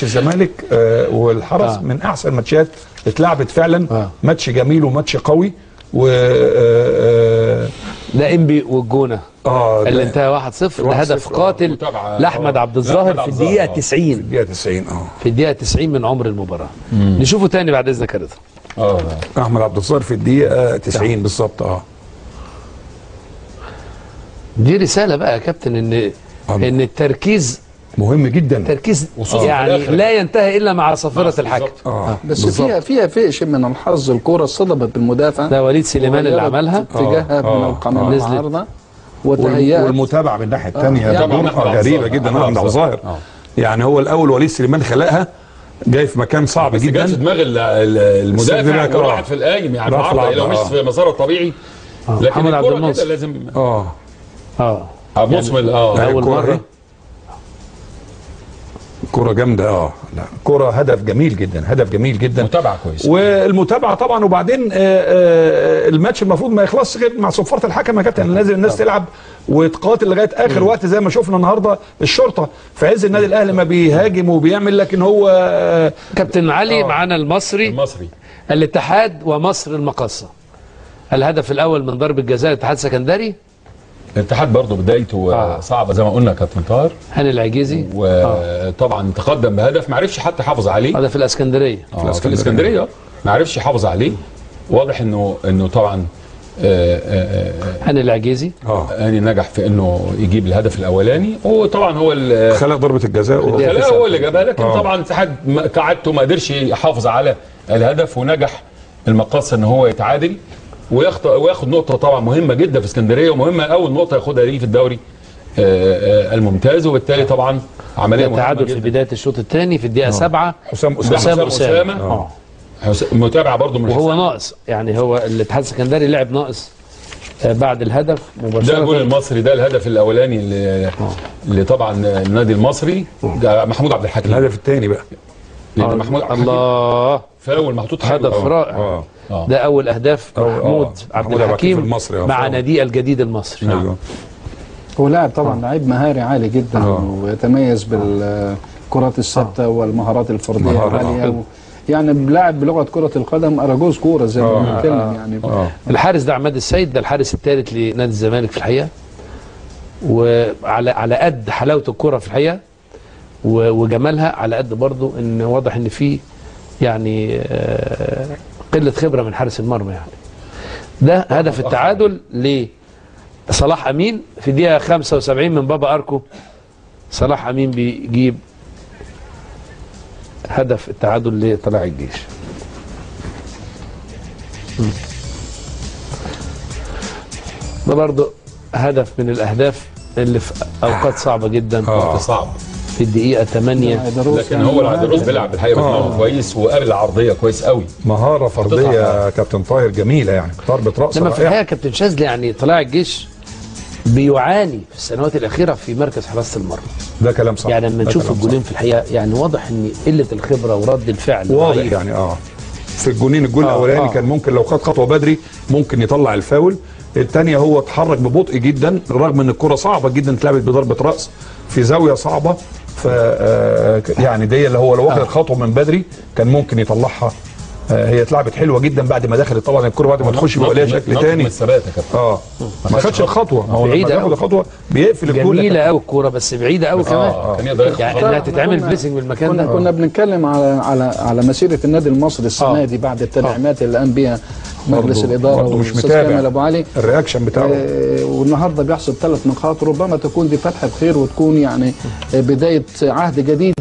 ماتش الزمالك والحرس من احسن ماتشات اتلعبت فعلا. ماتش جميل وماتش قوي. و ده انبي والجونه اللي انتهى 1-0 ده هدف قاتل لاحمد عبد الظاهر في الدقيقه 90. في الدقيقه 90 في الدقيقه 90 من عمر المباراه. نشوفه تاني بعد اذنك يا رضا. احمد عبد الظاهر في الدقيقه 90 بالظبط. دي رساله بقى يا كابتن ان التركيز مهم جدا. التركيز يعني لا ينتهي الا مع صفره الحكم. بس فيها شيء من الحظ. الكوره صدمت بالمدافع، ده وليد سليمان اللي عملها اتجاهها من القناه العارضه وتهيأت. والمتابعه من الناحيه الثانيه غريبه جدا. احمد عبد الظاهر يعني هو الاول وليد سليمان خلقها، جاي في مكان صعب جدا، جت في دماغ المدافع وراحت في القايم يعني عرضه لو مش في مساره الطبيعي. لكن الكوره كده لازم بص من اول مره كرة جامدة. لا كرة هدف جميل جدا، هدف جميل جدا. متابعة كويس. والمتابعة طبعا. وبعدين الماتش المفروض ما يخلصش غير مع صفارة الحكم يا كابتن. لازم الناس تلعب وتقاتل لغاية آخر وقت زي ما شفنا النهارده الشرطة في عز النادي الأهلي ما بيهاجم وبيعمل، لكن هو كابتن علي معانا المصري الاتحاد ومصر المقاصة. الهدف الأول من ضربة جزاء الاتحاد السكندري. الاتحاد برضه بدايته صعبه زي ما قلنا كابتن طاهر. هاني العجيزي وطبعا تقدم بهدف ما عرفش حتى يحافظ عليه. هذا في الاسكندريه. في الاسكندريه ما عرفش يحافظ عليه. واضح انه طبعا هاني العجيزي هاني نجح في انه يجيب الهدف الاولاني، وطبعا هو خلق ضربه الجزاء هو اللي جابها. لكن طبعا الاتحاد كعادته ما قدرش يحافظ على الهدف، ونجح المقاصة ان هو يتعادل وياخد نقطه طبعا مهمه جدا في اسكندريه، ومهمه اول نقطه ياخدها دي في الدوري الممتاز. وبالتالي طبعا عمليه التعادل في بدايه الشوط الثاني في الدقيقه 7. حسام اسامه متابعه برضه من وهو ناقص يعني. هو الاتحاد السكندري لعب ناقص بعد الهدف مباشره. ده الجول المصري، ده الهدف الاولاني اللي طبعا النادي المصري محمود عبد الحكيم. الهدف الثاني بقى محمود عبد الحكيم الله فاول محطوط هدف رائع. ده اول اهداف محمود عبد الحكيم مع نادي الجديد المصري. هو لاعب طبعا لعيب مهاري عالي جدا ويتميز بالكرات الثابته والمهارات الفرديه العاليه يعني لاعب بلغه كره القدم اراجوز كوره زي ما بنتكلم يعني. الحارس ده عماد السيد، ده الحارس الثالث لنادي الزمالك في الحقيقه، وعلى قد حلاوه الكوره في الحقيقه وجمالها، على قد برضو ان واضح ان في يعني قله خبره من حارس المرمى يعني. ده هدف التعادل لصلاح امين في الدقيقه 75 من بابا اركو. صلاح امين بيجيب هدف التعادل لطلائع الجيش. ده برضو هدف من الاهداف اللي في اوقات صعبه جدا. صعب في الدقيقه 8. لكن هو العيدروس بيلعب الحقيقه بدماغه كويس، وقابل العرضيه كويس قوي. مهاره فرديه يا كابتن طاهر جميله يعني، ضربه راس. لما في الحقيقه كابتن شاذلي يعني طلائع الجيش بيعاني في السنوات الاخيره في مركز حراسه المرمى. ده كلام صح. يعني لما نشوف الجولين في الحقيقه يعني واضح ان قله الخبره ورد الفعل واضح يعني. في الجولين، الجول الاولاني كان ممكن لو خد خطوه بدري ممكن يطلع الفاول. الثانيه هو اتحرك ببطء جدا رغم ان الكره صعبه جدا، اتلعبت بضربه راس في زاويه صعبه. ف يعني دي اللي هو لو واخد الخطوه من بدري كان ممكن يطلعها. هي اتلعبت حلوه جدا بعد ما دخلت طبعا الكره، بعد ما تخش بقى لها شكل ثاني. ما خدش الخطوه. ما هو لما بياخد الخطوه بيقفل الجول. جميله قوي الكوره بس بعيده قوي كمان. يعني انها تتعمل بليسنج بالمكان ده. كنا بنتكلم على مسيره النادي المصري السنه دي بعد التدعيمات اللي قام بها مجلس الاداره والاستاذ كامل ابو علي. الرياكشن بتاعه والنهارده بيحصل 3 نقاط، ربما تكون دي فتحه خير وتكون يعني بدايه عهد جديد